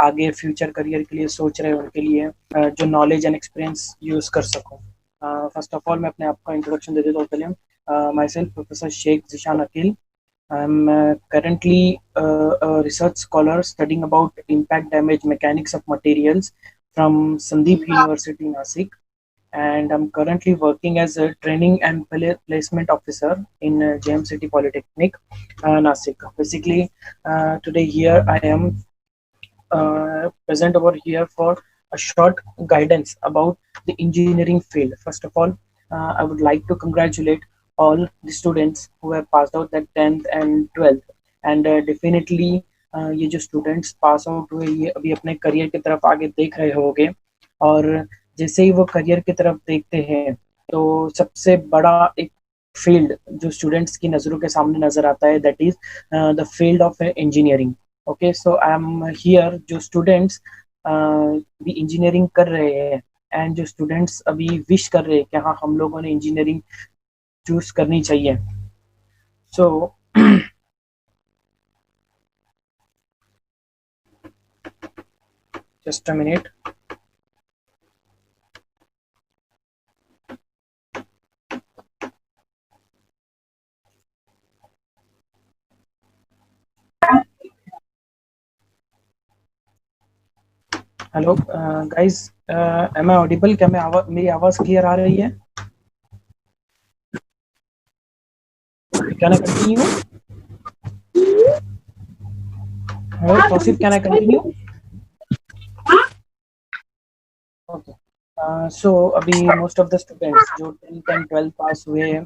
आगे future career के लिए सोच रहे हैं उनके लिए जो नॉलेज एंड एक्सपीरियंस यूज कर सकूं। फर्स्ट ऑफ ऑल मैं अपने आप का इंट्रोडक्शन दे देता हूँ पहले। Myself professor Sheikh Zeeshan Aqeel. I'm currently a research scholar studying about impact damage mechanics of materials from Sandeep University, Nasik. And I'm currently working as a training and placement officer in JM City Polytechnic, Nasik. Basically, today here I am present over here for a short guidance about the engineering field. First of all, I would like to congratulate all the students who have passed out that 10th and 12th, and definitely ये जो students pass out हुए ये अभी अपने career की तरफ आगे देख रहे होंगे, और जैसे ही वो करियर की तरफ देखते हैं तो सबसे बड़ा एक फील्ड जो स्टूडेंट्स की नज़रों के सामने नजर आता है, that is the field of engineering. Okay, so I am here जो स्टूडेंट्स भी इंजीनियरिंग कर रहे हैं एंड जो स्टूडेंट्स अभी विश कर रहे हैं कि हाँ हम लोगों ने इंजीनियरिंग चूज करनी चाहिए। So just a minute. Hello guys, am I audible? क्या मेरी आवाज क्लियर आ रही है? Can I continue? Hello Tausif, can I continue? Okay, so अभी मोस्ट ऑफ द स्टूडेंट्स जो 10th एंड 12th पास हुए हैं,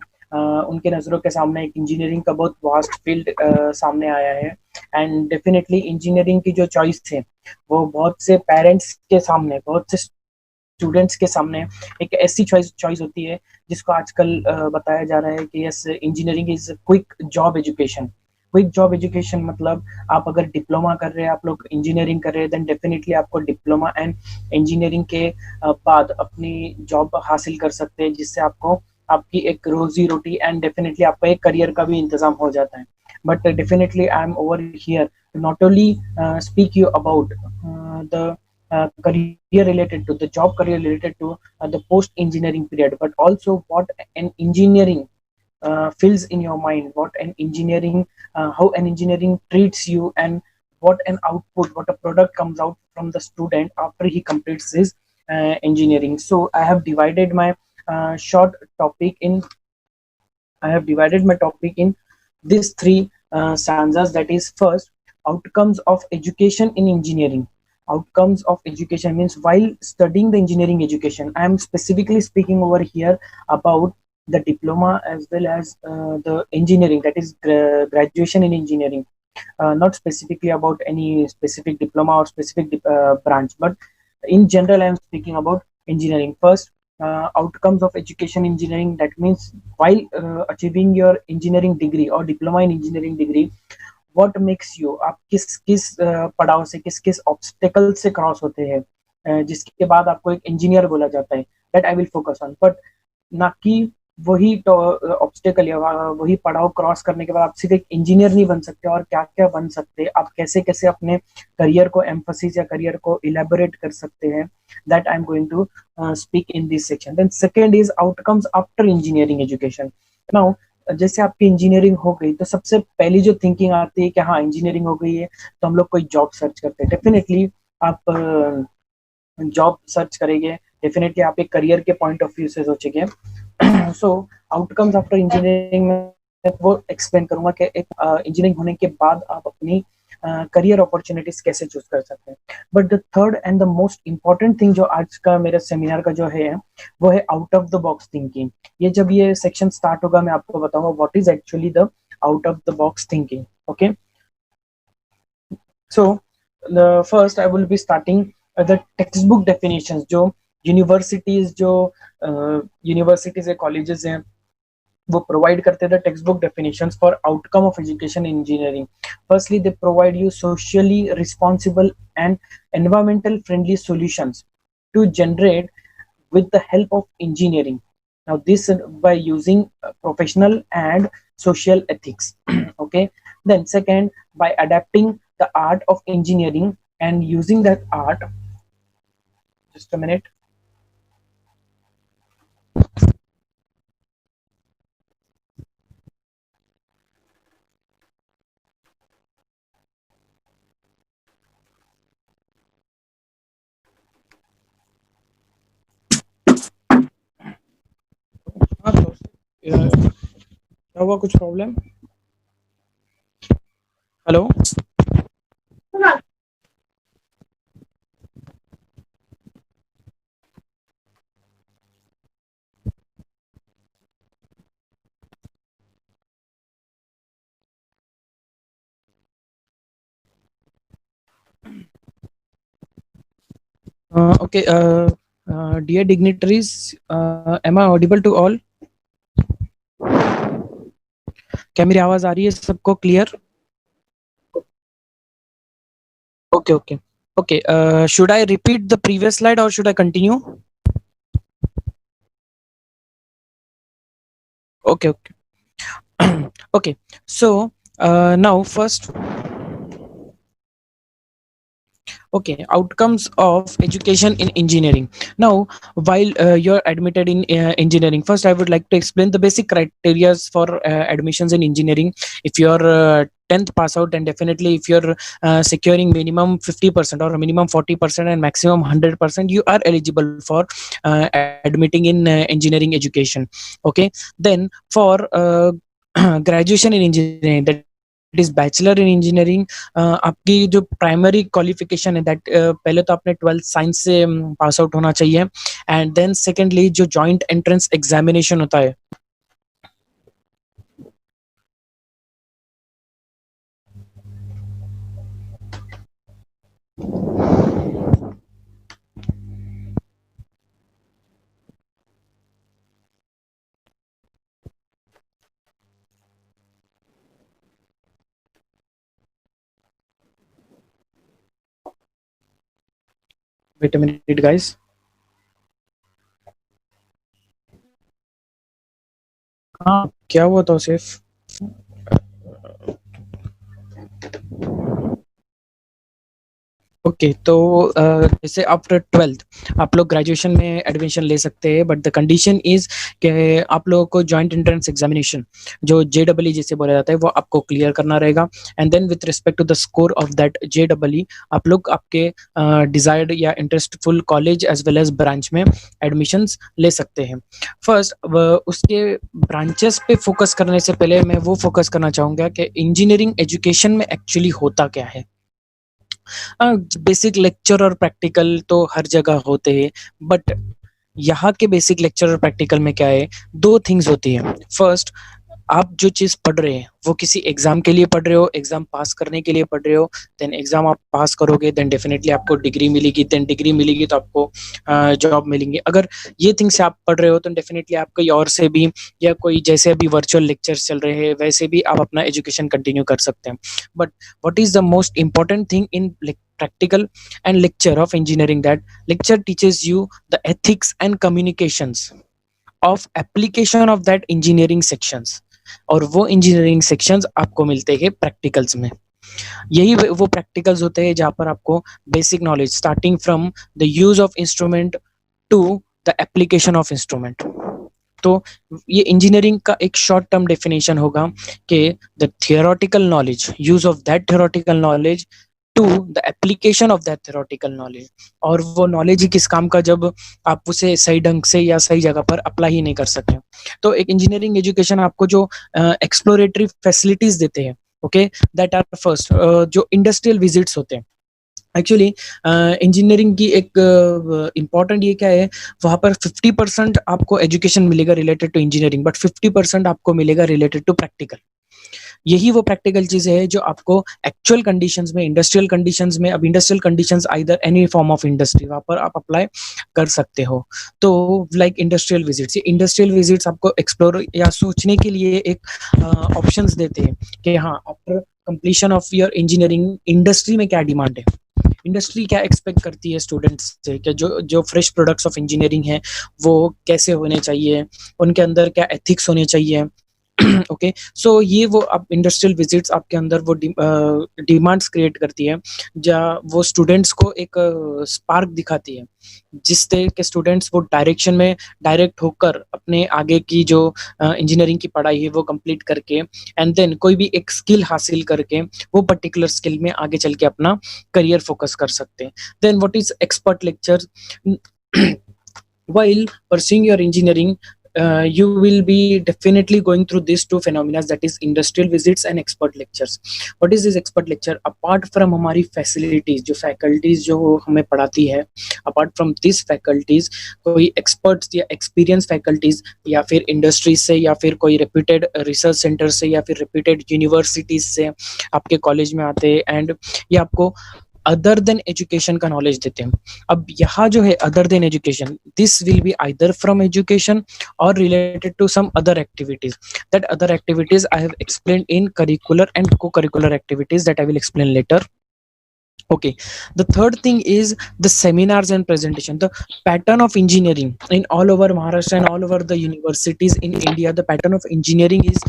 उनके नज़रों के सामने एक इंजीनियरिंग का बहुत वास्ट फील्ड सामने आया है। एंड डेफिनेटली इंजीनियरिंग की जो चॉइस है वो बहुत से पेरेंट्स के सामने, बहुत से स्टूडेंट्स के सामने एक ऐसी चॉइस होती है जिसको आजकल बताया जा रहा है कि yes, engineering is quick job education. Quick job education मतलब आप अगर डिप्लोमा कर रहे हैं, आप लोग इंजीनियरिंग कर रहे हैं, देन डेफिनेटली आपको डिप्लोमा एंड इंजीनियरिंग के बाद अपनी जॉब हासिल कर सकते हैं, जिससे आपको आपकी एक रोजी रोटी एंड डेफिनेटली आपका एक करियर का भी इंतजाम हो जाता है। But definitely I am over here not only speak you about the career related to the job career related to the post engineering period, but also what an engineering fills in your mind, what an engineering how an engineering treats you, and what an output, what a product comes out from the student after he completes his engineering. So short topic in I have divided my topic in these three stanzas. That is, first, outcomes of education in engineering. Outcomes of education means while studying the engineering education. I am specifically speaking over here about the diploma as well as the engineering, that is graduation in engineering. Not specifically about any specific diploma or specific branch, but in general, I am speaking about engineering. First, outcomes of education engineering, that means while achieving your engineering degree or diploma in engineering degree, what makes you, आप किस किस पड़ाव से, किस किस obstacle से cross होते हैं, जिसके बाद आपको एक इंजीनियर बोला जाता है, that I will focus on. But ना कि वही ऑब्स्टेकल या वही पड़ाव क्रॉस करने के बाद आप सिर्फ एक इंजीनियर नहीं बन सकते, और क्या क्या बन सकते हैं, आप कैसे कैसे अपने करियर को एम्फोसिस या करियर को इलेबोरेट कर सकते हैं, that I am going to speak in this section. Then second is outcomes after engineering education. Now जैसे आपकी इंजीनियरिंग हो गई तो सबसे पहली जो थिंकिंग आती है कि हाँ इंजीनियरिंग हो गई है तो हम लोग कोई जॉब सर्च करते हैं। डेफिनेटली आप जॉब सर्च करेंगे, डेफिनेटली आप एक करियर के पॉइंट ऑफ व्यू से सोचेंगे। सो आउटकम्स आफ्टर इंजीनियरिंग में वो एक्सप्लेन करूंगा कि एक इंजीनियरिंग होने के बाद आप अपनी करियर अपॉर्चुनिटीज कैसे चूज कर सकते हैं। But the third and the most important thing जो आज का मेरे सेमिनार का जो है वो है out of the box thinking. ये जब ये सेक्शन स्टार्ट होगा मैं आपको बताऊंगा what is actually the out of the box thinking. Okay, so first I will be starting the textbook definitions जो यूनिवर्सिटीज है, कॉलेजेस हैं, वो प्रोवाइड करते थे textbook definitions for outcome of education in engineering. Firstly they provide you socially responsible and environmental friendly solutions to generate with the help of engineering. Now this by using professional and social ethics. Okay, then second, by adapting the art of engineering and using that art, just a minute. हाँ तो क्या हुआ, कुछ problem? Hello. Okay, dear dignitaries, am I audible to all? क्या मेरी आवाज आ रही है सबको clear? Okay, okay, okay. Should I repeat the previous slide or should I continue? Okay, okay. Okay. So now first, okay, outcomes of education in engineering. Now, while you're admitted in engineering, first I would like to explain the basic criteria for admissions in engineering. If you're 10th pass out, and definitely if you're securing minimum 50% or minimum 40% and maximum 100%, you are eligible for admitting in engineering education. Okay, then for graduation in engineering, that is bachelor in engineering, आपकी जो primary qualification है that पहले तो आपने 12th science से pass out होना चाहिए, and then secondly जो जॉइंट एंट्रेंस एग्जामिनेशन होता है, वेट अ मिनट गाइस। हाँ क्या हुआ था सिर्फ? ओके तो जैसे आफ्टर 12th आप लोग ग्रेजुएशन में एडमिशन ले सकते हैं, बट द कंडीशन इज कि आप लोगों को जॉइंट एंट्रेंस एग्जामिनेशन जो JEE जिसे बोला जाता है वो आपको क्लियर करना रहेगा, and then with respect to the score of that JEE आप लोग आपके डिजायर्ड या interestful college as well as branch में एडमिशंस ले सकते हैं। फर्स्ट उसके ब्रांचेस पे फोकस करने से पहले मैं वो फोकस करना चाहूँगा कि इंजीनियरिंग एजुकेशन में एक्चुअली होता क्या है। बेसिक लेक्चर और प्रैक्टिकल तो हर जगह होते हैं, बट यहाँ के बेसिक लेक्चर और प्रैक्टिकल में क्या है, दो थिंग्स होती है। फर्स्ट, आप जो चीज पढ़ रहे हैं वो किसी एग्जाम के लिए पढ़ रहे हो, एग्जाम पास करने के लिए पढ़ रहे हो, देन एग्जाम आप पास करोगे, देन डेफिनेटली आपको डिग्री मिलेगी, देन डिग्री मिलेगी तो आपको जॉब मिलेंगे। अगर ये थिंग्स आप पढ़ रहे हो तो डेफिनेटली आप कोई और से भी, या कोई जैसे अभी वर्चुअल लेक्चर्स चल रहे हैं वैसे भी आप अपना एजुकेशन कंटिन्यू कर सकते हैं। But what is the most important thing in practical and lecture of engineering, that lecture teaches you the ethics and communications of application of that engineering sections, और वो इंजीनियरिंग सेक्शंस आपको मिलते हैं practicals में। यही वो प्रैक्टिकल्स होते हैं जहाँ पर आपको basic knowledge starting from the use of instrument to the application of instrument. तो ये इंजीनियरिंग का एक शॉर्ट टर्म डेफिनेशन होगा कि the theoretical knowledge, use of that theoretical knowledge to the application of that theoretical knowledge. और वो knowledge ही किस काम का जब आप उसे सही ढंग से या सही जगह पर अप्लाई ही नहीं कर सके। तो एक इंजीनियरिंग एजुकेशन आपको जो एक्सप्लोरेटरी फैसिलिटीज देते हैं, ओके, दैट आर फर्स्ट जो इंडस्ट्रियल विजिट्स होते हैं। एक्चुअली इंजीनियरिंग की एक इम्पॉर्टेंट ये क्या है, वहाँ पर 50% आपको एजुकेशन मिलेगा रिलेटेड टू इंजीनियरिंग, बट 50% आपको मिलेगा रिलेटेड टू प्रैक्टिकल। यही वो प्रैक्टिकल चीजें है जो आपको एक्चुअल कंडीशंस में, इंडस्ट्रियल कंडीशंस में, अब industrial conditions either any form of industry, वहां पर आप अप्लाई कर सकते हो। तो लाइक इंडस्ट्रियल विजिट्स, ये इंडस्ट्रियल विजिट्स आपको एक्सप्लोर या सोचने के लिए एक ऑप्शंस देते हैं कि हाँ, after completion of your engineering industry में क्या डिमांड है, इंडस्ट्री क्या एक्सपेक्ट करती है स्टूडेंट्स से, कि जो जो फ्रेश प्रोडक्ट्स ऑफ इंजीनियरिंग है वो कैसे होने चाहिए, उनके अंदर क्या एथिक्स होने चाहिए, ओके, सो ये वो आप इंडस्ट्रियल विजिट्स आपके अंदर वो डिमांड्स क्रिएट करती है, जहाँ वो स्टूडेंट्स को एक स्पार्क दिखाती है, जिससे कि स्टूडेंट्स वो डायरेक्शन में डायरेक्ट होकर अपने आगे की जो इंजीनियरिंग की पढ़ाई है वो कंप्लीट करके एंड देन कोई भी एक स्किल हासिल करके वो पर्टिकुलर स्किल में आगे चल के अपना करियर फोकस कर सकते हैं. Then what is expert lecture? While pursuing your engineering, you will be definitely going through these two phenomena, that is industrial visits and expert lectures. What is this expert lecture? Apart from हमारी facilities, जो faculties जो हमें पढ़ाती है, apart from these faculties, कोई experts या experienced faculties या फिर industries से या फिर कोई reputed research center से या फिर reputed universities से आपके college में आते हैं एंड ये आपको अदर देन एजुकेशन का नॉलेज देते हैं. अब यहाँ जो है other than education, this will be either from education और related to some other activities. That other activities I have explained in curricular and co curricular activities that I will explain later. Okay, the third thing is the seminars and presentation. The pattern of engineering in all over Maharashtra and all over the universities in India, the pattern of engineering is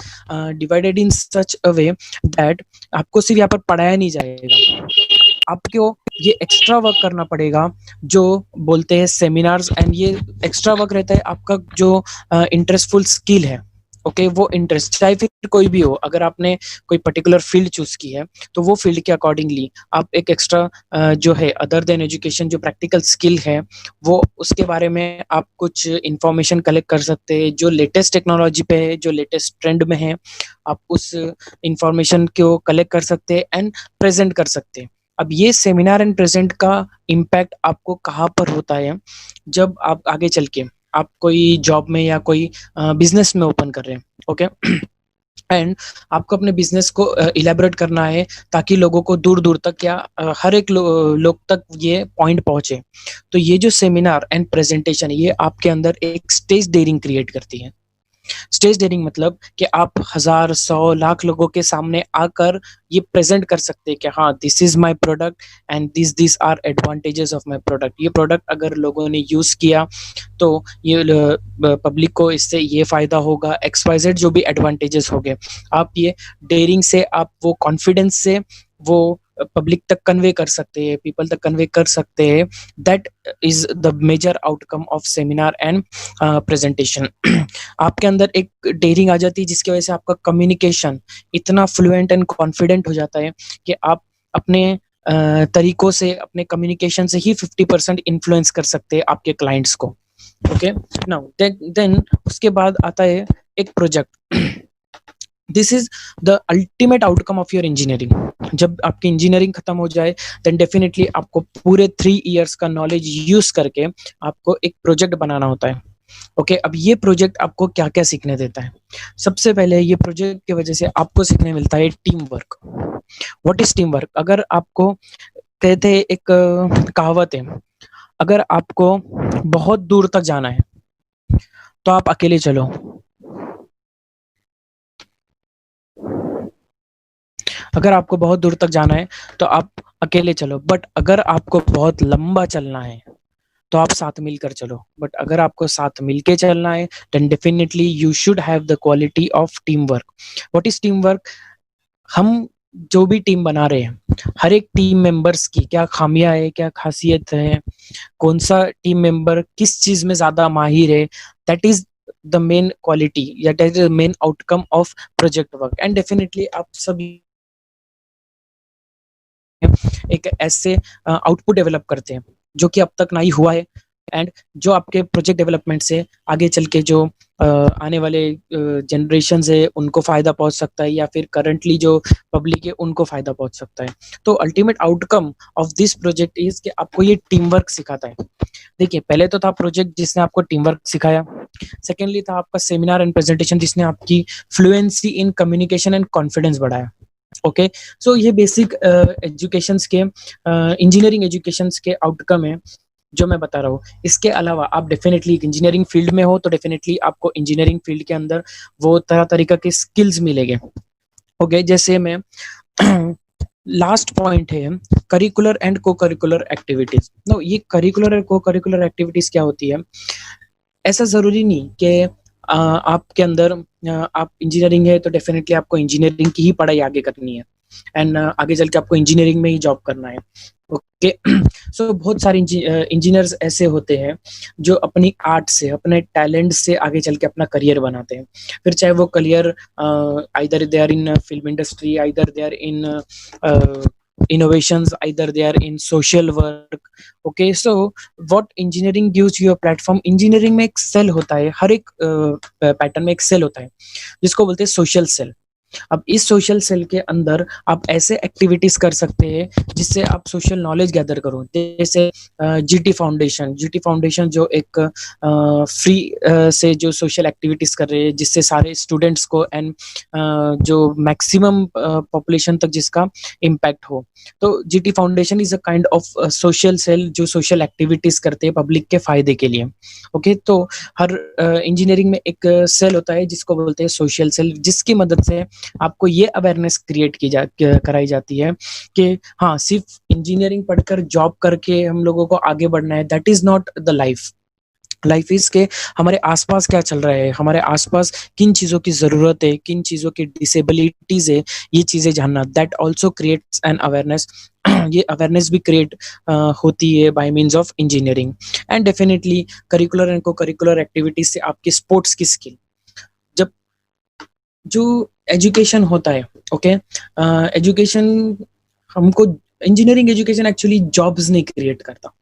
divided in such a way that आपको सिर्फ यहाँ पर पढ़ाया नहीं जाएगा, आपको ये extra work करना पड़ेगा जो बोलते हैं सेमिनार्स. एंड ये एक्स्ट्रा वर्क रहता है आपका जो इंटरेस्टफुल स्किल है. ओके, वो इंटरेस्ट चाहे फिर कोई भी हो, अगर आपने कोई पर्टिकुलर फील्ड चूज की है तो वो फील्ड के अकॉर्डिंगली आप एक एक्स्ट्रा जो है अदर देन एजुकेशन जो प्रैक्टिकल स्किल है वो उसके बारे में आप कुछ इंफॉर्मेशन कलेक्ट कर सकते हैं जो लेटेस्ट टेक्नोलॉजी पे है, जो लेटेस्ट ट्रेंड में है. आप उस इंफॉर्मेशन को कलेक्ट कर सकते हैं एंड प्रेजेंट कर सकते हैं. अब ये सेमिनार एंड प्रेजेंट का इम्पैक्ट आपको कहाँ पर होता है? जब आप आगे चल के आप कोई जॉब में या कोई बिजनेस में ओपन कर रहे हैं. ओके, एंड आपको अपने बिजनेस को इलेबोरेट करना है ताकि लोगों को दूर दूर तक या हर एक लोग तक ये पॉइंट पहुंचे. तो ये जो सेमिनार एंड प्रेजेंटेशन ये आपके अंदर एक स्टेज डेयरिंग क्रिएट करती है. स्टेज डेयरिंग मतलब कि आप 1000, 100, लाख लोगों के सामने आकर ये प्रेजेंट कर सकते हैं कि हाँ, this is my product and this are advantages of my product. ये प्रोडक्ट अगर लोगों ने यूज किया तो ये पब्लिक को इससे ये फायदा होगा, XYZ जो भी एडवांटेजेस हो गए. आप ये डेयरिंग से, आप वो कॉन्फिडेंस से वो पब्लिक तक कन्वे कर सकते हैं, पीपल तक कन्वे कर सकते हैं. That is the major outcome of seminar and presentation. आपके अंदर एक डेयरिंग आ जाती है जिसकी वजह से आपका कम्युनिकेशन इतना फ्लुएंट एंड कॉन्फिडेंट हो जाता है कि आप अपने तरीकों से, अपने कम्युनिकेशन से ही 50% इन्फ्लुएंस कर सकते हैं आपके क्लाइंट्स को. ओके, नाउ देन उसके बाद आता है एक project. This is the ultimate outcome of your engineering. जब आपकी इंजीनियरिंग खत्म हो जाए देन डेफिनेटली आपको पूरे 3 इयर्स का नॉलेज यूज करके आपको एक प्रोजेक्ट बनाना होता है. ओके, अब ये प्रोजेक्ट आपको क्या क्या सीखने देता है? सबसे पहले ये प्रोजेक्ट की वजह से आपको सीखने मिलता है team work. What is team work? अगर आपको कहते हैं एक कहावत है, अगर आपको बहुत दूर तक जाना है तो आप अकेले चलो. अगर आपको बहुत दूर तक जाना है तो आप अकेले चलो, बट अगर आपको बहुत लंबा चलना है तो आप साथ मिलकर चलो. बट अगर आपको साथ मिलके चलना है then definitely you should have the quality of teamwork. What is teamwork? हम जो भी टीम बना रहे हैं, हर एक टीम मेंबर्स की क्या खामियां है, क्या खासियत है, कौन सा टीम मेंबर किस चीज में ज्यादा माहिर है, that is the main quality या that is the main outcome of project work. And definitely आप सब एक ऐसे आउटपुट डेवलप करते हैं जो कि अब तक नहीं हुआ है एंड जो आपके प्रोजेक्ट डेवलपमेंट से आगे चल के जो आने वाले जनरेशन है उनको फायदा पहुंच सकता है या फिर करंटली जो पब्लिक है उनको फायदा पहुंच सकता है. तो ultimate outcome of this project is कि आपको ये टीम वर्क सिखाता है. देखिए, पहले तो था प्रोजेक्ट जिसने आपको टीम वर्क सिखाया. सेकेंडली था आपका सेमिनार एंड प्रेजेंटेशन जिसने आपकी fluency in communication and confidence बढ़ाया. ओके, सो ये बेसिक एजुकेशंस के इंजीनियरिंग एजुकेशंस के आउटकम है जो मैं बता रहा हूँ. इसके अलावा आप डेफिनेटली इंजीनियरिंग फील्ड में हो तो डेफिनेटली आपको इंजीनियरिंग फील्ड के अंदर वो तरह तरीका के स्किल्स मिलेंगे. ओके, जैसे मैं लास्ट पॉइंट है curricular and co curricular activities. No, ये करिकुलर और को करिकुलर एक्टिविटीज क्या होती है? ऐसा जरूरी नहीं कि आपके अंदर आप इंजीनियरिंग है तो डेफिनेटली आपको इंजीनियरिंग की ही पढ़ाई आगे करनी है, एंड आगे चल के आपको इंजीनियरिंग में ही जॉब करना है। ओके सो बहुत सारे इंजीनियर्स ऐसे होते हैं जो अपनी आर्ट से, अपने टैलेंट से आगे चल के अपना करियर बनाते हैं। फिर चाहे वो career either they are in film industry, either they are in innovations, either they are in social work. Okay, so what engineering gives you a platform, engineering में एक सेल होता है, हर एक पैटर्न में एक सेल होता है जिसको बोलते हैं सोशल सेल। अब इस सोशल सेल के अंदर आप ऐसे एक्टिविटीज कर सकते हैं जिससे आप सोशल नॉलेज गैदर करो, जैसे जीटी फाउंडेशन जो एक फ्री से जो सोशल एक्टिविटीज कर रहे हैं जिससे सारे स्टूडेंट्स को एंड जो मैक्सिमम पॉपुलेशन तक जिसका इम्पैक्ट हो। तो GT foundation is a kind of social cell जो सोशल एक्टिविटीज करते हैं पब्लिक के फायदे के लिए। ओके तो हर इंजीनियरिंग में एक सेल होता है जिसको बोलते हैं सोशल सेल, जिसकी मदद से आपको ये अवेयरनेस क्रिएट कराई जाती है कि हाँ सिर्फ इंजीनियरिंग पढ़कर जॉब करके हम लोगों को आगे बढ़ना है, that is not the life. Life is के हमारे आसपास क्या चल रहा है, हमारे आसपास किन चीजों की जरूरत है, किन चीजों की डिसेबिलिटीज है, ये चीजें जानना, that also creates an awareness. ये अवेयरनेस भी क्रिएट होती है bye means of engineering. And definitely curricular and co curricular activities से आपकी स्पोर्ट्स की स्किल, जब जो एजुकेशन होता है, ओके एजुकेशन हमको, इंजीनियरिंग एजुकेशन एक्चुअली जॉब्स नहीं क्रिएट करता,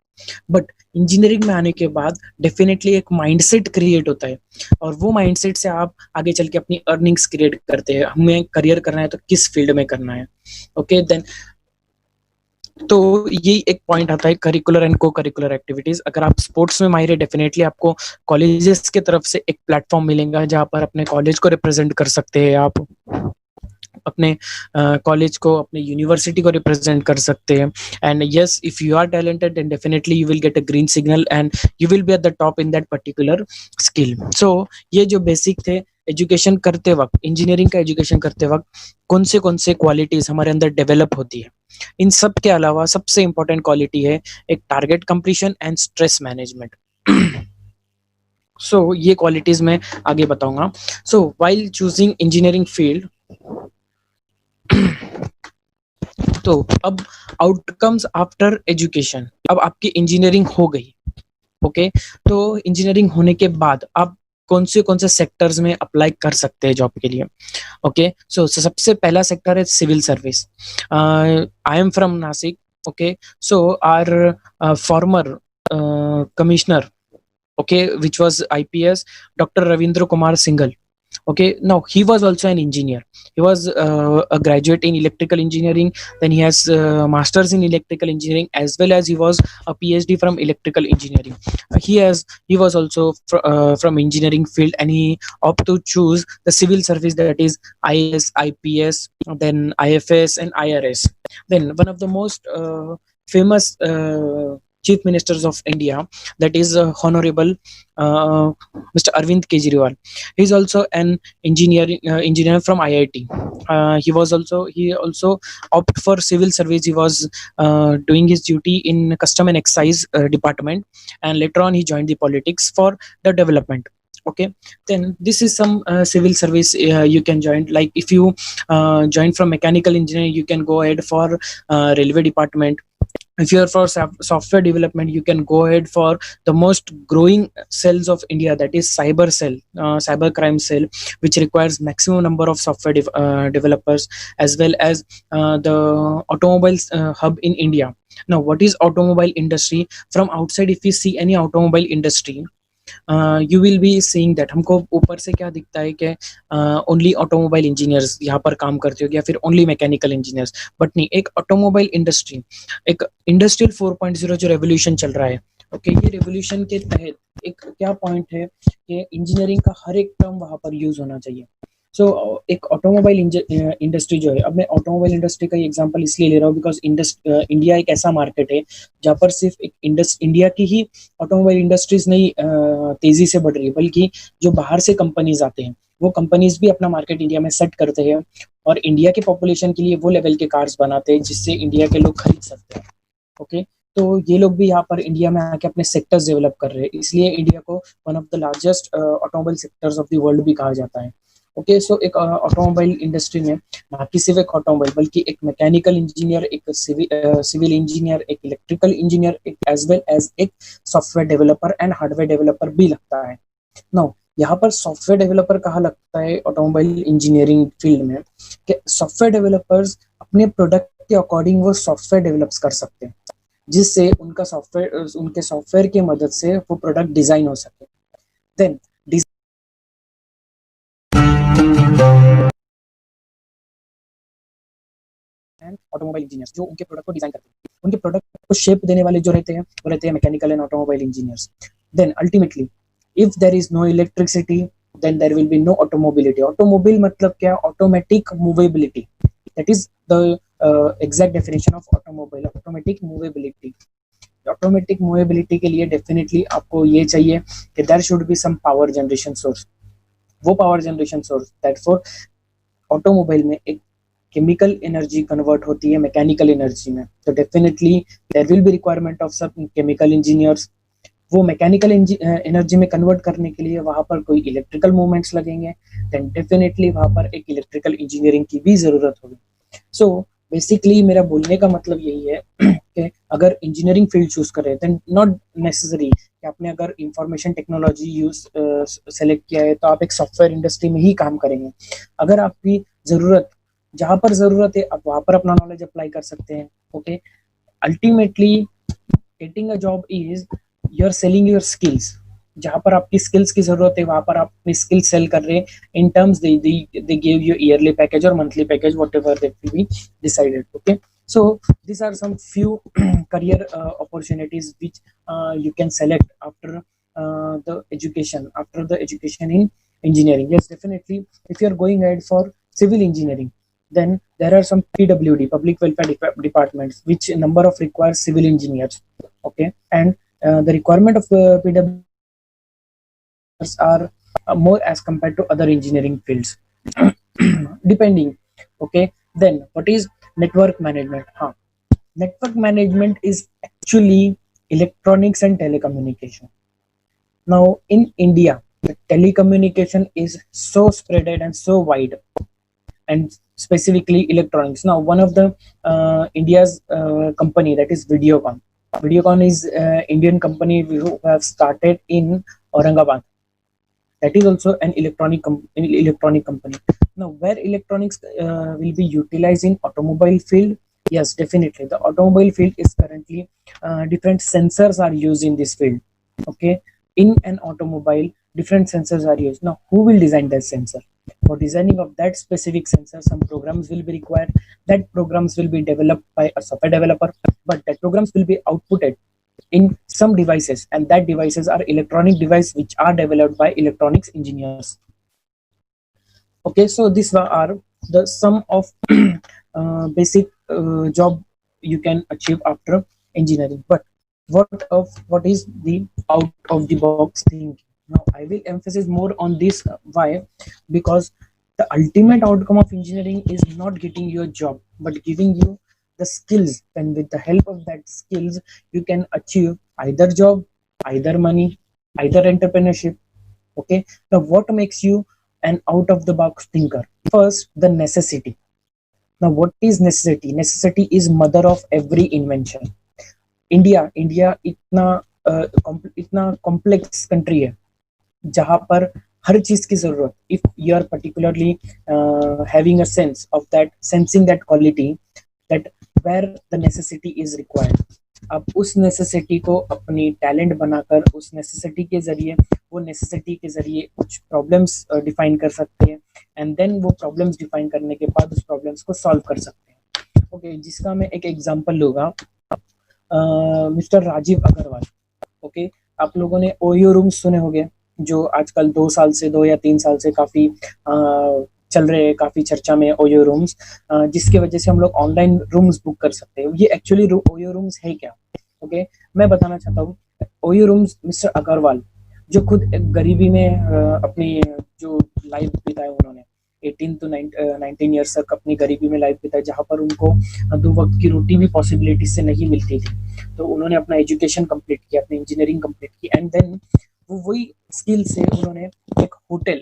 बट इंजीनियरिंग में आने के बाद डेफिनेटली एक माइंडसेट क्रिएट होता है, और वो माइंडसेट से आप आगे चल के अपनी अर्निंग्स क्रिएट करते हैं। हमें करियर करना है तो किस फील्ड में करना है। ओके देन तो ये एक पॉइंट आता है curricular and co curricular activities. अगर आप स्पोर्ट्स में माहिर है, डेफिनेटली आपको कॉलेजेस की तरफ से एक प्लेटफॉर्म मिलेगा जहाँ पर अपने कॉलेज को रिप्रेजेंट कर सकते हैं, आप अपने कॉलेज को, अपने यूनिवर्सिटी को रिप्रेजेंट कर सकते हैं। And yes, if you are talented then definitely you will get a green signal and you will be at the top in that particular skill. So ये जो बेसिक थे एजुकेशन करते वक्त, इंजीनियरिंग का एजुकेशन करते वक्त कौन से क्वालिटीज हमारे अंदर डेवलप होती है। इन सब के अलावा सबसे इंपॉर्टेंट क्वालिटी है एक target completion and stress management. So ये क्वालिटीज मैं आगे बताऊंगा। So while choosing engineering field, तो अब आउटकम्स आफ्टर एजुकेशन, अब आपकी इंजीनियरिंग हो गई। ओके तो इंजीनियरिंग होने के बाद आप कौन से सेक्टर्स में अप्लाई कर सकते हैं जॉब के लिए। ओके सो सबसे पहला सेक्टर है civil service. I am from Nashik. Okay so are former commissioner, okay, which was IPS, Dr. Ravindra Kumar Singhal. Okay, now he was also an engineer. He was a graduate in electrical engineering, then he has masters in electrical engineering, as well as he was a PhD from electrical engineering. He was also from engineering field, and he opted to choose the civil service, that is IAS, IPS, then IFS and IRS. Then one of the most famous chief ministers of India, that is Honorable Mr. Arvind Kejriwal. He is also an engineer from IIT. He also opted for civil service. He was doing his duty in custom and excise department, and later on he joined the politics for the development. Okay, then this is some civil service you can join. Like if you join from mechanical engineering, you can go ahead for railway department. If you're for software development, you can go ahead for the most growing cells of India, that is cyber cell, cyber crime cell, which requires maximum number of software developers, as well as the automobiles hub in India. Now what is automobile industry? From outside, if you see any automobile industry, you will be seeing that, हमको ऊपर से क्या दिखता है कि only automobile engineers यहाँ पर काम करते हो, या फिर ओनली मैकेनिकल इंजीनियर्स, बट नहीं, एक ऑटोमोबाइल इंडस्ट्री, एक इंडस्ट्रियल 4.0 जो रेवोल्यूशन चल रहा है। ओके ये रेवोल्यूशन के तहत एक क्या पॉइंट है कि इंजीनियरिंग का हर एक टर्म वहाँ पर यूज होना चाहिए। सो एक ऑटोमोबाइल इंडस्ट्री जो है, अब मैं ऑटोमोबाइल इंडस्ट्री का एग्जांपल इसलिए ले रहा हूँ बिकॉज इंडिया एक ऐसा मार्केट है जहाँ पर सिर्फ एक इंडिया की ही ऑटोमोबाइल इंडस्ट्रीज नहीं तेजी से बढ़ रही है, बल्कि जो बाहर से कंपनीज आते हैं वो कंपनीज भी अपना मार्केट इंडिया में सेट करते हैं, और इंडिया के पॉपुलेशन के लिए वो लेवल के कार्स बनाते हैं जिससे इंडिया के लोग खरीद सकते हैं। ओके तो ये लोग भी यहाँ पर इंडिया में आके अपने सेक्टर्स डेवलप कर रहे हैं, इसलिए इंडिया को one of the largest automobile sectors of the world भी कहा जाता है। ओके, सो एक ऑटोमोबाइल इंडस्ट्री में ना कि सिर्फ एक ऑटोमोबाइल बल्कि एक मैकेनिकल इंजीनियर, एक सिविल इंजीनियर, एक इलेक्ट्रिकल इंजीनियर, एक एज वेल एज एक software developer and hardware developer भी लगता है। नाउ यहाँ पर सॉफ्टवेयर डेवलपर कहाँ लगता है ऑटोमोबाइल इंजीनियरिंग फील्ड में, कि सॉफ्टवेयर डेवलपर्स अपने प्रोडक्ट के अकॉर्डिंग वो सॉफ्टवेयर डेवलप्स कर सकते हैं, जिससे उनके सॉफ्टवेयर की मदद से वो प्रोडक्ट डिजाइन हो सके। देन एंड ऑटोमोबाइल इंजीनियर्स जो उनके प्रोडक्ट को डिजाइन करते हैं, उनके प्रोडक्ट को शेप देने वाले जो रहते हैं वो रहते हैं mechanical and automobile engineers. Then ultimately if there is no electricity then there will be no automobility. Automobile मतलब क्या? Automatic movability, that is the exact definition of automobile, automatic movability. Automatic movability के लिए definitely आपको ये चाहिए कि there should be some power generation source. वो power generation source that for automobile में एक केमिकल एनर्जी कन्वर्ट होती है मैकेनिकल एनर्जी में, तो definitely there will be requirement of some chemical engineers. वो मैकेनिकल एनर्जी में कन्वर्ट करने के लिए वहां पर कोई इलेक्ट्रिकल मूवमेंट्स लगेंगे, देन डेफिनेटली वहां पर एक इलेक्ट्रिकल इंजीनियरिंग की भी जरूरत होगी। सो बेसिकली मेरा बोलने का मतलब यही है कि अगर इंजीनियरिंग फील्ड चूज कर रहे हैं देन नॉट नेसेसरी कि आपने अगर इंफॉर्मेशन टेक्नोलॉजी यूज सेलेक्ट किया है तो आप एक सॉफ्टवेयर इंडस्ट्री में ही काम करेंगे। अगर आपकी जरूरत जहां पर जरूरत है आप वहां पर अपना नॉलेज अप्लाई कर सकते हैं। Okay, ultimately getting a job is you are selling your skills. जहां पर आपकी स्किल्स की जरूरत है वहां पर आप अपनी स्किल्स सेल कर रहे हैं। In terms they give you yearly package और monthly package whatever that will be decided. Okay, so these are some few career opportunities which you can select after the education in engineering. Yes, definitely if you are going ahead for civil engineering then there are some PWD, public welfare departments, which number of require civil engineers. Okay, and the requirement of PWDs are more as compared to other engineering fields depending. Okay, then what is network management? Network management is actually electronics and telecommunication. Now in India the telecommunication is so spreaded and so wide, and specifically electronics. Now one of the India's company, that is Videocon. Videocon is Indian company who have started in Aurangabad. That is also an electronic company. Now where electronics will be utilized in automobile field? Yes, definitely the automobile field is currently different sensors are used in this field. Okay, in an automobile different sensors are used. Now who will design that sensor? For designing of that specific sensor some programs will be required. That programs will be developed by a software developer, but that programs will be outputted in some devices, and that devices are electronic device which are developed by electronics engineers. Okay, so these are the sum of basic job you can achieve after engineering. But what is the out of the box thinking? Now I will emphasize more on this. Why? Because the ultimate outcome of engineering is not getting you a job but giving you the skills, and with the help of that skills you can achieve either job, either money, either entrepreneurship. Okay, now what makes you an out of the box thinker? First, the necessity. Now what is necessity? Necessity is mother of every invention. India इतना complex country है जहां पर हर चीज की जरूरत, if you are particularly having a sense of that, sensing that quality, that where the necessity is required, आप उस नेसेसिटी को अपनी टैलेंट बनाकर उस नेसेसिटी के जरिए कुछ प्रॉब्लम्स डिफाइन कर सकते हैं, एंड देन वो प्रॉब्लम्स डिफाइन करने के बाद उस प्रॉब्लम्स को सॉल्व कर सकते हैं। ओके, जिसका मैं एक एग्जांपल लूंगा, मिस्टर राजीव अग्रवाल। ओके, आप लोगों ने ओयो रूम्स सुने होंगे, जो आजकल 2 या 3 साल से काफी चल रहे हैं, काफी चर्चा में ओयो रूम्स, जिसकी वजह से हम लोग ऑनलाइन रूम्स बुक कर सकते हैं। ये एक्चुअली ओयो रूम्स है क्या? ओके, मैं बताना चाहता हूँ। ओयो रूम्स, मिस्टर अग्रवाल जो खुद गरीबी में अपनी जो लाइफ बिताए उन्होंने 18 to 19 ईयर्स तक अपनी गरीबी में लाइफ बिताई, जहाँ पर उनको 2 वक्त की रोटी भी पॉसिबिलिटी से नहीं मिलती थी। तो उन्होंने अपना एजुकेशन कंप्लीट किया, अपनी इंजीनियरिंग कंप्लीट की, एंड देन वो वही स्किल से उन्होंने एक होटल,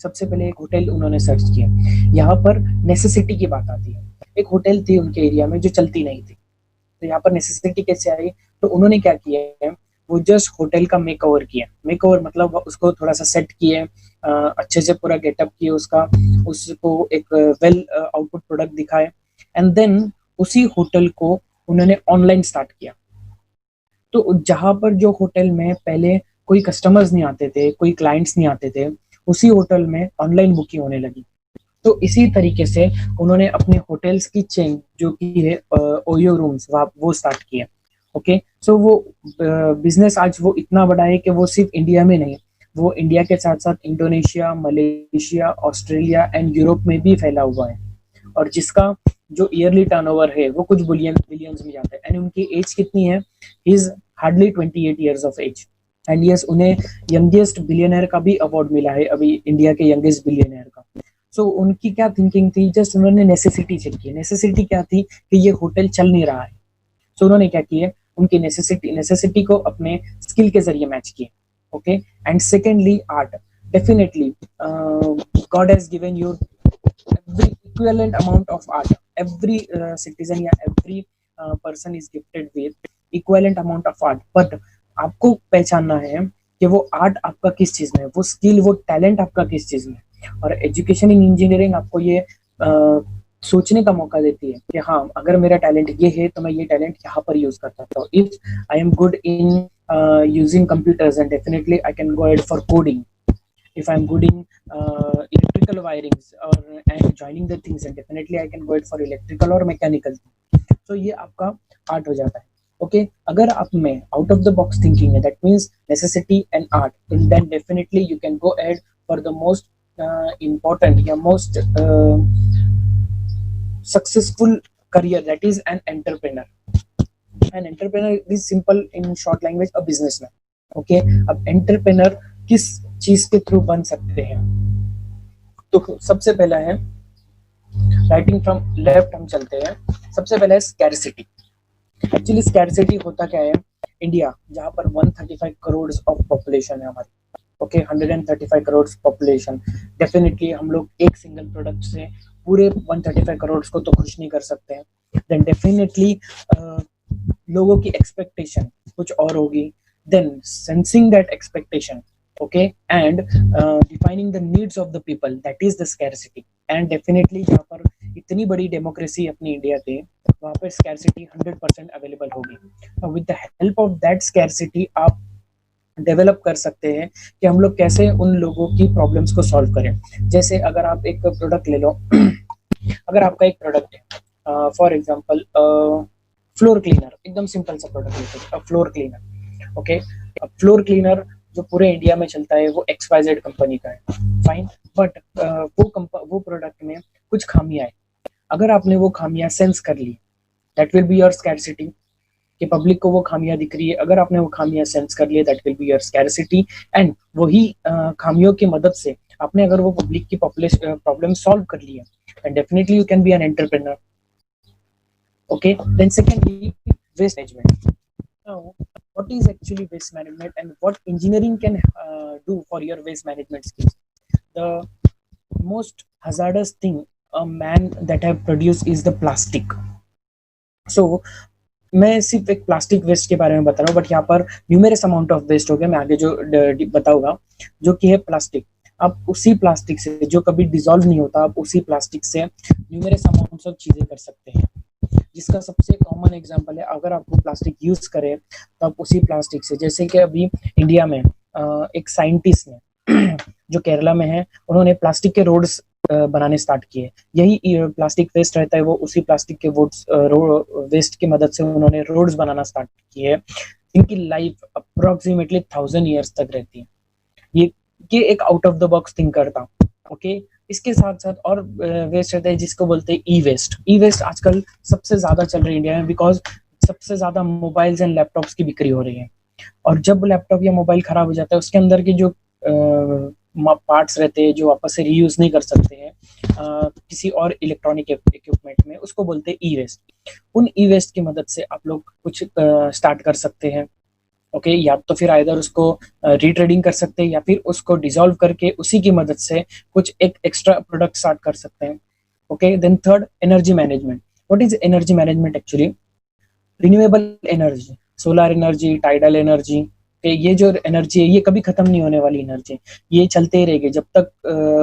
सबसे पहले एक होटल उन्होंने सर्च किया। यहाँ पर नेसेसिटी की बात आती है। एक होटल थी उनके एरिया में जो चलती नहीं थी, तो यहाँ पर नेसेसिटी कैसे आई? तो उन्होंने क्या किया है, वो जस्ट होटल का मेक ओवर किया। मेक ओवर मतलब उसको थोड़ा सा सेट किए, अच्छे से पूरा गेटअप किए उसका, उसको एक वेल आउटपुट प्रोडक्ट दिखाए, एंड देन उसी होटल को उन्होंने ऑनलाइन स्टार्ट किया। तो जहां पर जो होटल में पहले कोई कस्टमर्स नहीं आते थे, कोई क्लाइंट्स नहीं आते थे, उसी होटल में ऑनलाइन बुकिंग होने लगी। तो इसी तरीके से उन्होंने अपने होटल्स की चेन जो की है ओयो रूम्स, वो स्टार्ट किया। ओके, सो वो बिजनेस आज वो इतना बड़ा है कि वो सिर्फ इंडिया में नहीं, वो इंडिया के साथ साथ Indonesia, Malaysia, Australia and Europe में भी फैला हुआ है, और जिसका जो ईयरली टर्नओवर है वो कुछ बिलियंस में जाता है। एंड उनकी एज कितनी है? Is hardly 28 years of age, and yes, उन्हें यंगेस्ट बिलियनर का भी अवार्ड मिला है अभी, इंडिया के यंगेस्ट बिलियनर का। सो उनकी क्या थिंकिंग थी? जस्ट उन्होंने नेसेसिटी चेक की। नेसेसिटी क्या थी कि ये होटल चल नहीं रहा है, सो उन्होंने क्या किया, उनकी नेसेसिटी को अपने स्किल के जरिए मैच किए। Okay, and secondly art. Definitely God has given you every equivalent amount of art. Every citizen या every person is gifted with equivalent amount of art, but आपको पहचानना है कि वो आर्ट आपका किस चीज में है, वो स्किल, वो टैलेंट आपका किस चीज में है। और एजुकेशन इन इंजीनियरिंग आपको ये सोचने का मौका देती है कि हाँ, अगर मेरा टैलेंट ये है तो मैं ये टैलेंट यहाँ पर यूज कर सकता हूँ। If I am good in using computers, and definitely I can go ahead for coding. If I'm good in electrical wirings or and joining the things, and definitely I can go it for electrical or mechanical. So ये आपका art हो जाता है। Okay, अगर आप में out of the box thinking है, that means necessity and art, then definitely you can go ahead for the most important या most successful career, that is an entrepreneur. An entrepreneur is simple in short language a businessman. Okay, अब entrepreneur किस चीज के through बन सकते हैं? तो सबसे पहला है, राइटिंग फ्रॉम लेफ्ट हम चलते हैं। सबसे पहला है स्कैरसिटी। एक्चुअली स्कैरसिटी होता क्या है? इंडिया जहां पर 135 करोड़ ऑफ पॉपुलेशन है हमारी, ओके, 135 करोड़ पॉपुलेशन, डेफिनेटली हम लोग एक सिंगल प्रोडक्ट से पूरे 135 करोड़ को तो खुश नहीं कर सकते हैं। देन डेफिनेटली लोगों की एक्सपेक्टेशन कुछ और होगी, then sensing that expectation, okay, and defining the needs of the people, that is the scarcity. And definitely जहाँ पर इतनी बड़ी डेमोक्रेसी अपनी इंडिया के, वहाँ पर scarcity 100% अवेलेबल होगी। with the help of that scarcity आप डेवलप कर सकते हैं कि हम लोग कैसे उन लोगों की प्रॉब्लम्स को सॉल्व करें। जैसे अगर आप एक प्रोडक्ट ले लो अगर आपका एक प्रोडक्ट है, फॉर एग्जांपल फ्लोर क्लीनर, एकदम सिंपल सा प्रोडक्ट लेते हैं, floor cleaner. Okay, floor cleaner जो पूरे इंडिया में चलता है वो XYZ कंपनी का है, फाइन, बट वो प्रोडक्ट में कुछ खामियां है। अगर आपने वो खामियां सेंस कर ली, that will be your scarcity, कि पब्लिक को वो खामियां दिख रही है। अगर आपने वो खामियां सेंस कर लिए, that will be your scarcity, and वही खामियों की मदद से आपने अगर वो पब्लिक की प्रॉब्लम सॉल्व कर ली है, then definitely you can be an entrepreneur. Okay, then secondly waste management. Now, what is actually waste management and what engineering can do for your waste management skills? The most hazardous thing a man that have produced is the plastic. So मैं सिर्फ एक plastic waste के बारे में बता रहा हूँ, but यहाँ पर न्यूमेरस अमाउंट ऑफ वेस्ट हो गया, मैं आगे जो बताऊंगा, जो कि है प्लास्टिक। आप उसी प्लास्टिक से जो कभी डिसॉल्व नहीं होता, आप उसी प्लास्टिक से न्यूमेरस अमाउंट्स ऑफ चीजें कर सकते हैं। जिसका सबसे कॉमन एग्जांपल है, अगर आप वो प्लास्टिक यूज करें तो आप उसी प्लास्टिक से, जैसे कि अभी इंडिया में एक साइंटिस्ट ने जो केरला में है, उन्होंने प्लास्टिक के रोड्स बनाने स्टार्ट किए। यही प्लास्टिक वेस्ट रहता है, वो उसी प्लास्टिक के वेस्ट की मदद से उन्होंने रोड्स बनाना स्टार्ट किए। इनकी लाइफ अप्रोक्सीमेटली 1000 ईयर्स तक रहती है। ये एक out of the box thinker था। ओके, इसके साथ साथ और वेस्ट रहता है जिसको बोलते हैं ई वेस्ट। ई वेस्ट आजकल सबसे ज्यादा चल रही है इंडिया में, बिकॉज सबसे ज्यादा मोबाइल्स एंड लैपटॉप्स की बिक्री हो रही है। और जब लैपटॉप या मोबाइल खराब हो जाता है, उसके अंदर की जो पार्ट्स रहते हैं जो वापस से रीयूज नहीं कर सकते हैं किसी और इलेक्ट्रॉनिक इक्विपमेंट में, उसको बोलते हैं ई वेस्ट। उन ई वेस्ट की मदद से आप लोग कुछ स्टार्ट कर सकते हैं। ओके, या तो फिर आइदर उसको रीट्रेडिंग कर सकते हैं या फिर उसको डिसॉल्व करके उसी की मदद से कुछ एक एक्स्ट्रा प्रोडक्ट स्टार्ट कर सकते हैं। Okay, then third, energy management. What is energy management actually? Renewable energy, solar energy, tidal energy, ये जो एनर्जी है ये कभी खत्म नहीं होने वाली एनर्जी, ये चलते ही रहेगी। जब तक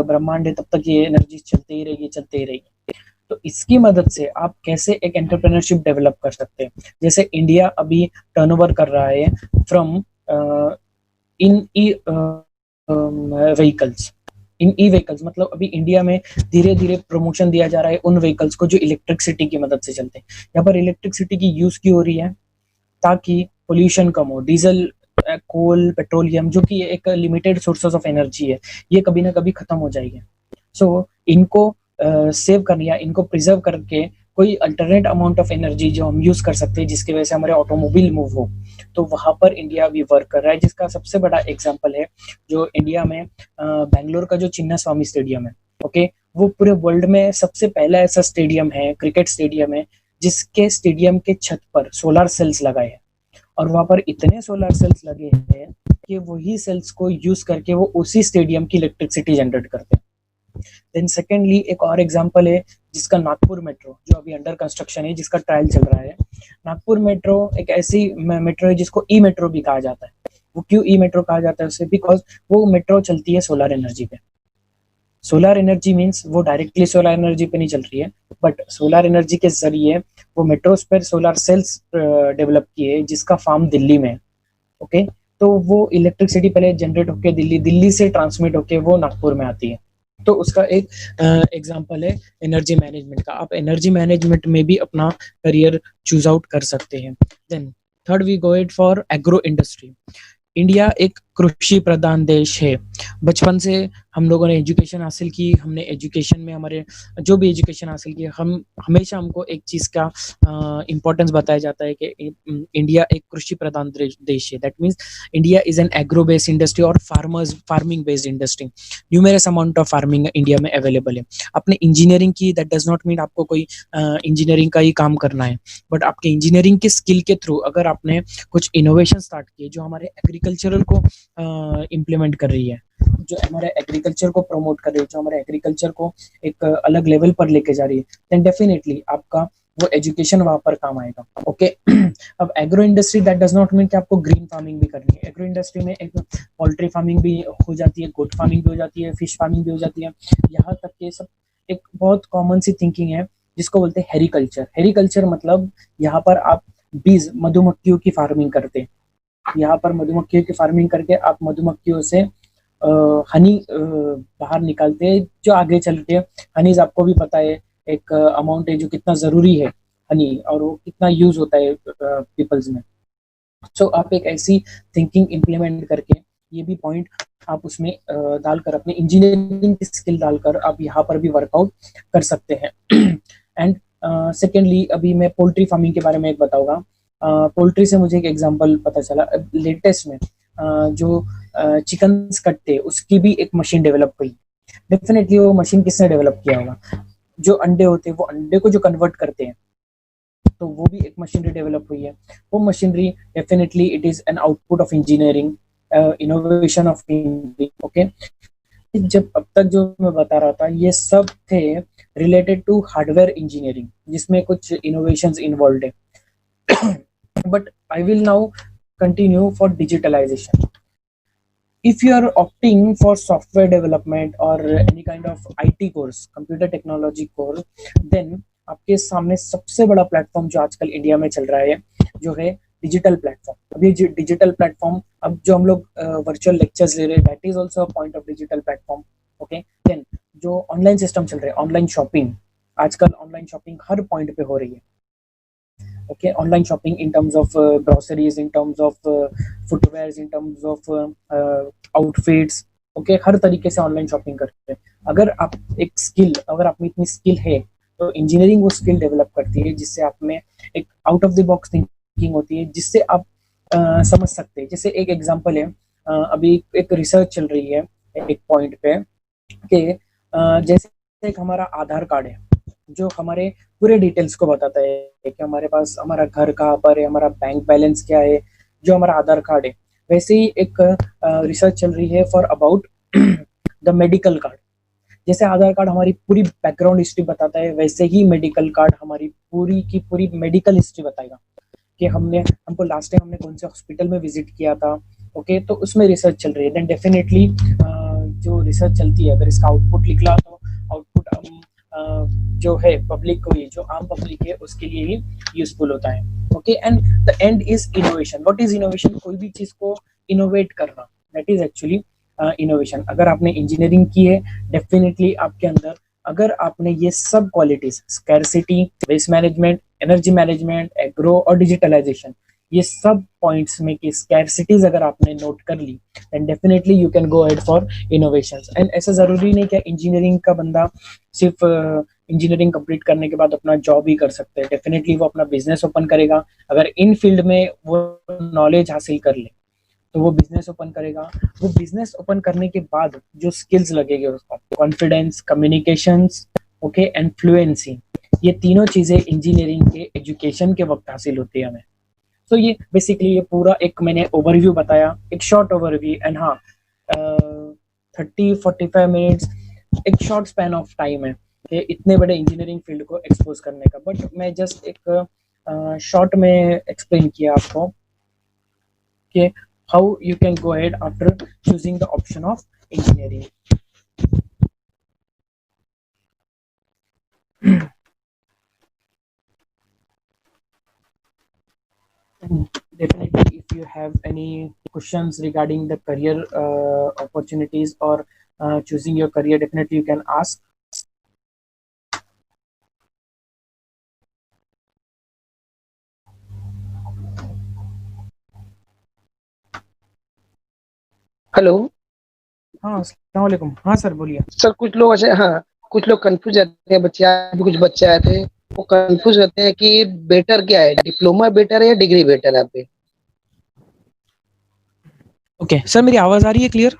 ब्रह्मांड है तब तक ये एनर्जी चलते ही रहेगी, चलते ही रहेगी। तो इसकी मदद से आप कैसे एक एंटरप्रेन्योरशिप डेवलप कर सकते हैं। जैसे इंडिया अभी टर्नओवर कर रहा है from in E vehicles. In E vehicles मतलब अभी इंडिया में धीरे धीरे प्रमोशन दिया जा रहा है उन व्हीकल्स को जो इलेक्ट्रिसिटी की मदद से चलते हैं। यहाँ पर इलेक्ट्रिसिटी की यूज क्यों हो रही है? ताकि पोल्यूशन कम हो। डीजल, कोल, पेट्रोलियम जो कि एक लिमिटेड सोर्सेस ऑफ एनर्जी है, ये कभी ना कभी खत्म हो जाएगी। सो इनको सेव करने या इनको प्रिजर्व करके कोई अल्टरनेट अमाउंट ऑफ एनर्जी जो हम यूज कर सकते हैं जिसकी वजह से हमारे ऑटोमोबाइल मूव हो, तो वहां पर इंडिया भी वर्क कर रहा है। जिसका सबसे बड़ा एग्जांपल है जो इंडिया में बैंगलोर का जो चिन्ना स्वामी स्टेडियम है। ओके, वो पूरे वर्ल्ड में सबसे पहला ऐसा स्टेडियम है, क्रिकेट स्टेडियम है, जिसके स्टेडियम के छत पर सोलर सेल्स लगाए हैं। और वहां पर इतने सोलर सेल्स लगे हैं कि वही सेल्स को यूज करके वो उसी स्टेडियम की इलेक्ट्रिसिटी जनरेट करते हैं। देन सेकेंडली एक और एग्जांपल है जिसका नागपुर मेट्रो, जो अभी अंडर कंस्ट्रक्शन है, जिसका ट्रायल चल रहा है। नागपुर मेट्रो एक ऐसी मेट्रो है जिसको ई मेट्रो भी कहा जाता है। वो क्यों ई मेट्रो कहा जाता है उसे? बिकॉज वो मेट्रो चलती है सोलर एनर्जी पे। सोलर एनर्जी मीन्स वो डायरेक्टली सोलर एनर्जी पे नहीं चल रही है, बट सोलर एनर्जी के जरिए वो मेट्रोस पर सोलर सेल्स डेवलप किए, जिसका फार्म दिल्ली में। ओके, तो वो इलेक्ट्रिसिटी पहले जनरेट होके दिल्ली से ट्रांसमिट होके वो नागपुर में आती है। तो उसका एक एग्जांपल है एनर्जी मैनेजमेंट का। आप एनर्जी मैनेजमेंट में भी अपना करियर चूज आउट कर सकते हैं। Then third we go it for agro industry. India एक कृषि प्रधान देश है। बचपन से हम लोगों ने एजुकेशन हासिल की, हमने एजुकेशन में हमारे जो भी एजुकेशन हासिल की, हम हमेशा हमको एक चीज का इम्पोर्टेंस बताया जाता है कि इंडिया एक कृषि प्रधान देश है। That means India is an agro based industry और farming based industry. Numerous amount of farming India में अवेलेबल है। आपने इंजीनियरिंग की, दैट डज नॉट मीन आपको कोई इंजीनियरिंग का ही काम करना है, बट आपके इंजीनियरिंग के स्किल के थ्रू अगर आपने कुछ इनोवेशन स्टार्ट किए जो हमारे एग्रीकल्चरल को इम्प्लीमेंट कर रही है, जो हमारे एग्रीकल्चर को प्रमोट कर रही है, जो हमारे एग्रीकल्चर को एक अलग लेवल पर लेके जा रही है, देन डेफिनेटली आपका वो एजुकेशन वहां पर काम आएगा। ओके अब agro industry that does not mean कि आपको ग्रीन फार्मिंग भी करनी है। एग्रो इंडस्ट्री में एक पोल्ट्री फार्मिंग भी हो जाती है, गोट फार्मिंग भी हो जाती है, फिश फार्मिंग भी हो जाती है। यहाँ तक के सब एक बहुत कॉमन सी थिंकिंग है जिसको बोलते हैं हेरिकल्चर। हेरिकल्चर मतलब यहाँ पर आप बीज, मधुमक्खियों की फार्मिंग करते हैं। यहाँ पर मधुमक्खियों की फार्मिंग करके आप मधुमक्खियों से हनी बाहर निकालते हैं जो आगे चल के हनीज, आपको भी पता है एक अमाउंट है जो कितना जरूरी है हनी, और वो कितना यूज होता है पीपल्स में। सो आप एक ऐसी थिंकिंग इम्प्लीमेंट करके ये भी पॉइंट आप उसमें डालकर अपने इंजीनियरिंग की स्किल डालकर आप यहाँ पर भी वर्कआउट कर सकते हैं। एंड सेकेंडली अभी मैं पोल्ट्री फार्मिंग के बारे में एक बताऊंगा। पोल्ट्री से मुझे एक एग्जांपल पता चला लेटेस्ट में, जो चिकन कटते उसकी भी एक मशीन डेवलप हुई। डेफिनेटली वो मशीन किसने डेवलप किया होगा? जो अंडे होते हैं वो अंडे को जो कन्वर्ट करते हैं, तो वो भी एक मशीनरी डेवलप हुई है। वो machinery definitely it is an output of engineering, innovation of engineering. Okay, जब अब तक जो मैं बता रहा था ये सब थे रिलेटेड टू हार्डवेयर इंजीनियरिंग, जिसमें कुछ इनोवेशंस इन्वॉल्व है। But I will now continue for digitalization. If you are opting for software development or any kind of IT course, computer technology course, then आपके सामने सबसे बड़ा प्लेटफॉर्म जो आजकल India में चल रहा है जो है डिजिटल प्लेटफॉर्म। अभी डिजिटल प्लेटफॉर्म, अब जो हम लोग वर्चुअल लेक्चर्स ले रहे हैं, that is also a point of digital platform. Okay, then जो ऑनलाइन सिस्टम चल रहे हैं, ऑनलाइन शॉपिंग, आजकल ऑनलाइन शॉपिंग हर पॉइंट पे हो रही है। Okay, online shopping in terms of groceries, in terms of footwears, in terms of outfits. Okay, हर तरीके से ऑनलाइन शॉपिंग करते हैं। अगर आप एक स्किल, अगर आप में इतनी स्किल है तो इंजीनियरिंग वो स्किल डेवलप करती है जिससे आप में एक out of the box thinking होती है, जिससे आप समझ सकते हैं। जैसे एक एग्जांपल है, अभी एक रिसर्च चल रही है एक पॉइंट पे कि जैसे एक हमारा आधार कार्ड है जो हमारे पूरे डिटेल्स को बताता है कि हमारे पास हमारा घर कहाँ पर है, हमारा बैंक बैलेंस क्या है, जो हमारा आधार कार्ड है। वैसे ही एक रिसर्च चल रही है for about the medical card. जैसे आधार कार्ड हमारी पूरी बैकग्राउंड हिस्ट्री बताता है, वैसे ही मेडिकल कार्ड हमारी पूरी की पूरी मेडिकल हिस्ट्री बताएगा कि हमको लास्ट टाइम हमने कौन से हॉस्पिटल में विजिट किया था। ओके, तो उसमें रिसर्च चल रही है। देन डेफिनेटली जो रिसर्च चलती है, अगर इसका आउटपुट निकला तो आउटपुट जो है पब्लिक को, ये जो आम पब्लिक है उसके लिए ही यूजफुल होता है। Okay, and the end is innovation. What is innovation? कोई भी चीज को इनोवेट करना, दैट इज एक्चुअली इनोवेशन। अगर आपने इंजीनियरिंग की है, डेफिनेटली आपके अंदर अगर आपने ये सब qualities, scarcity, waste management, energy management, agro और डिजिटलाइजेशन, ये सब पॉइंट्स में की स्कैरसिटीज अगर आपने नोट कर ली, then definitely you can go ahead for innovations. And ऐसा जरूरी नहीं कि इंजीनियरिंग का बंदा सिर्फ इंजीनियरिंग कंप्लीट करने के बाद अपना जॉब ही कर सकते हैं। डेफिनेटली वो अपना बिजनेस ओपन करेगा। अगर इन फील्ड में वो नॉलेज हासिल कर ले तो वो बिजनेस ओपन करेगा। वो बिजनेस ओपन करने के बाद जो स्किल्स लगेंगे उसको, confidence, communications, okay, and fluency, ये तीनों चीजें इंजीनियरिंग के एजुकेशन के वक्त हासिल होती है हमें। तो ये बेसिकली ये पूरा एक मैंने ओवरव्यू बताया, एक शॉर्ट ओवरव्यू। एंड हाँ, 30-45 मिनट्स एक शॉर्ट स्पैन ऑफ टाइम है कि इतने बड़े इंजीनियरिंग फील्ड को एक्सपोज करने का, बट मैं जस्ट एक शॉर्ट में एक्सप्लेन किया आपको कि how you can go ahead after choosing the option of engineering. And definitely, if you have any questions regarding the career opportunities or choosing your career, definitely you can ask. Hello. हाँ, अस्सलाम वालेकुम। हाँ sir, बोलिए। Sir कुछ लोग ऐसे, हाँ, कुछ लोग कंफ्यूज रहते हैं, बच्चे आज भी कुछ बच्चे आए थे, वो कंफ्यूज रहते हैं कि बेटर क्या है, डिप्लोमा बेटर है या डिग्री बेटर है? आप पे ओके सर, मेरी आवाज़ आ रही है क्लियर?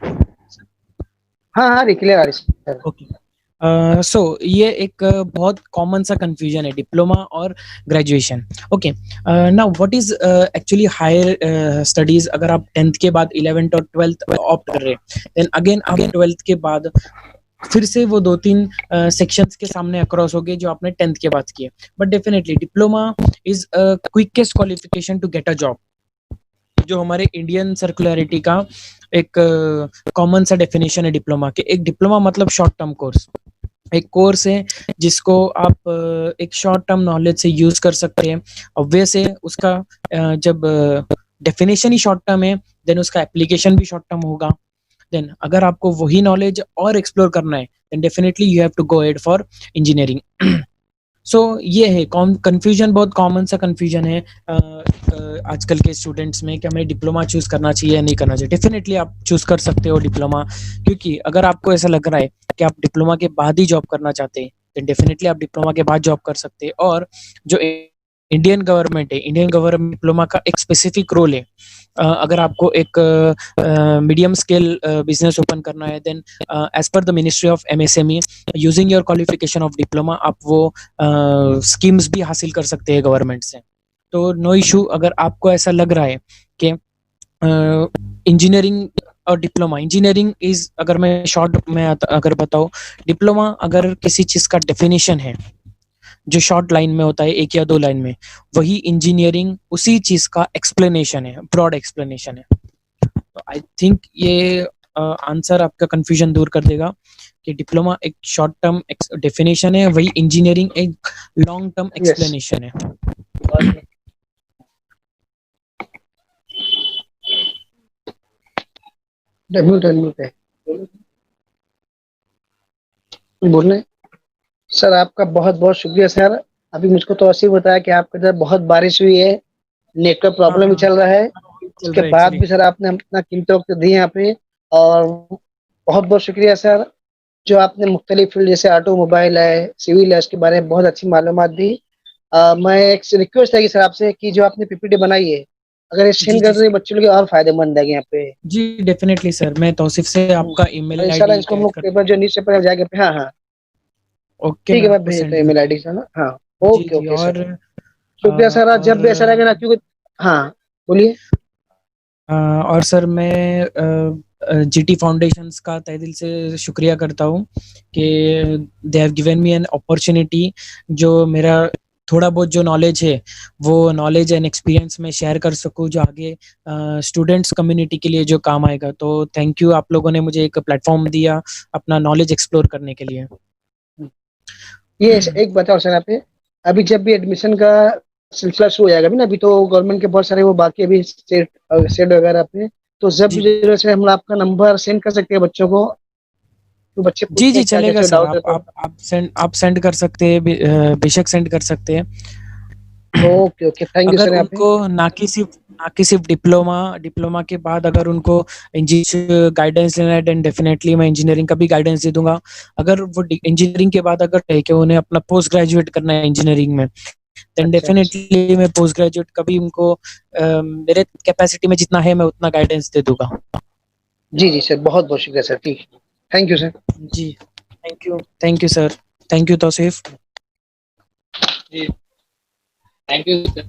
हाँ हाँ, क्लियर आ रही है सर। ओके। सो ये एक बहुत कॉमन सा कंफ्यूजन है, डिप्लोमा और graduation. Okay, now what is actually higher studies? अगर आप 10th के बाद 11th और 12th ऑप्ट कर रहे हैं, देन अगेन आप 12th के बाद फिर से वो 2-3 सेक्शंस के सामने अक्रॉस हो गए जो आपने 10th के बाद किए। But definitely diploma is quickest qualification to get a job, जो हमारे इंडियन सर्कुलरिटी का एक कॉमन सा डेफिनेशन है डिप्लोमा के। एक डिप्लोमा मतलब शॉर्ट टर्म कोर्स, एक कोर्स है जिसको आप एक शॉर्ट टर्म नॉलेज से यूज कर सकते हैं। ऑब्वियस है उसका जब डेफिनेशन ही शॉर्ट टर्म है, देन उसका एप्लीकेशन भी शॉर्ट टर्म होगा। देन अगर आपको वही नॉलेज और एक्सप्लोर करना है, then definitely you have to go ahead for engineering. So ये है कंफ्यूजन, बहुत कॉमन सा कंफ्यूजन है आजकल के स्टूडेंट्स में कि हमें डिप्लोमा चूज करना चाहिए या नहीं करना चाहिए। डेफिनेटली आप चूज कर सकते हो डिप्लोमा, क्योंकि अगर आपको ऐसा लग रहा है कि आप डिप्लोमा के बाद ही जॉब करना चाहते हैं, तो डेफिनेटली आप डिप्लोमा के बाद जॉब कर सकते हैं। और जो इंडियन गवर्नमेंट है, इंडियन गवर्नमेंट डिप्लोमा का एक स्पेसिफिक रोल है। अगर आपको एक मीडियम स्केल बिजनेस ओपन करना है, then as per the ministry of MSME, using your qualification of diploma, आप वो स्कीम्स भी हासिल कर सकते हैं गवर्नमेंट से। तो नो इशू। अगर आपको ऐसा लग रहा है कि इंजीनियरिंग और डिप्लोमा, इंजीनियरिंग इज, अगर मैं शॉर्ट में अगर बताऊं, डिप्लोमा अगर किसी चीज का डेफिनेशन है जो शॉर्ट लाइन में होता है, 1 या 2 लाइन में, वही इंजीनियरिंग उसी चीज का एक्सप्लेनेशन है, ब्रॉड एक्सप्लेनेशन है। तो आई थिंक ये आंसर आपका कंफ्यूजन दूर कर देगा कि डिप्लोमा एक शॉर्ट टर्म डेफिनेशन है, वही इंजीनियरिंग एक लॉन्ग टर्म यस, एक्सप्लेनेशन है। डब्ल्यू पे बोल रहे हैं। सर आपका बहुत बहुत शुक्रिया सर। अभी मुझको तो ऐसे ही बताया कि आपके इधर बहुत बारिश हुई है, नेटवर्क हाँ प्रॉब्लम भी हाँ, चल रहा है। चल उसके रहा है बाद एक्चुअली। भी सर आपने अपना कीमती वक्त दिए यहाँ पे, और बहुत बहुत शुक्रिया सर। जो आपने मुख्तलिफ फील्ड जैसे ऑटोमोबाइल है, सिविल है, उसके बारे में बहुत अच्छी मालूमात दी। मैं एक रिक्वेस्ट है कि सर आपसे कि जो आपने पीपीटी बनाई है, अगर ये जी सेंड जी कर दें बच्चों के लिए और फायदेमंद है यहाँ पे। जी, डेफिनेटली सर, मैं तौसीफ से आपका और ईमेल इंशाल्लाह आईडी इसको हम ऐड लोग कर पेपर जो न्यूज़ पेपर जाके, हाँ हाँ, ओके, ठीक मैं है, मैं आपको भेज देता सेंड हूँ ईमेल करता आईडी हूँ। से ना, हाँ। जी ओके जी, ओके सर, अ, शुक्रिया सर, और जब भी ऐसा रहेगा ना, क्योंकि हाँ, बोलिए। और सर मैं जीटी फाउंडेशंस का तहे दिल से शुक्रिया करता हूँ कि they have given me an opportunity, जो मेरा थोड़ा बहुत जो नॉलेज है वो नॉलेज एंड एक्सपीरियंस में शेयर कर सकूँ, जो आगे स्टूडेंट्स कम्युनिटी के लिए जो काम आएगा। तो थैंक यू, आप लोगों ने मुझे एक प्लेटफॉर्म दिया अपना नॉलेज एक्सप्लोर करने के लिए। ये एक बताओ सर आप, अभी जब भी एडमिशन का सिलसिला शुरू हो जाएगा अभी ना, अभी तो गवर्नमेंट के बहुत सारे वो बाकी अभी सेट सेट वगैरह पे, तो जब भी जी जरूरत है हम आपका नंबर सेंड कर सकते हैं बच्चों को, तो बच्चे जी पूछते जी, हैं क्या चलेगा कैसे सर, डाउट है तो। आप सेंड कर सकते हैं, बेशक सेंड कर सकते हैं। ओके ओके, थैंक यू अगर सर यहाँ पे। उनको ना कि सिर्फ डिप्लोमा डिप्लोमा के बाद अगर उनको इंजीनियरिंग गाइडेंस लेना है, देन डेफिनेटली मैं इंजीनियरिंग का भी गाइडेंस दे दूंगा। अगर वो इंजीनियरिंग के बाद अगर है कि उन्हें अपना पोस्ट ग्रेजुएट करना है इंजीनियरिंग में, देन अच्छा अच्छा, डेफिनेटली मैं पोस्ट ग्रेजुएट का भी उनको मेरे कैपेसिटी में जितना है मैं उतना गाइडेंस दे दूंगा। जी जी सर, बहुत बहुत शुक्रिया सर, ठीक, थैंक यू सर। जी, thank you sir, thank you Tauseef. जी, थैंक यू सर।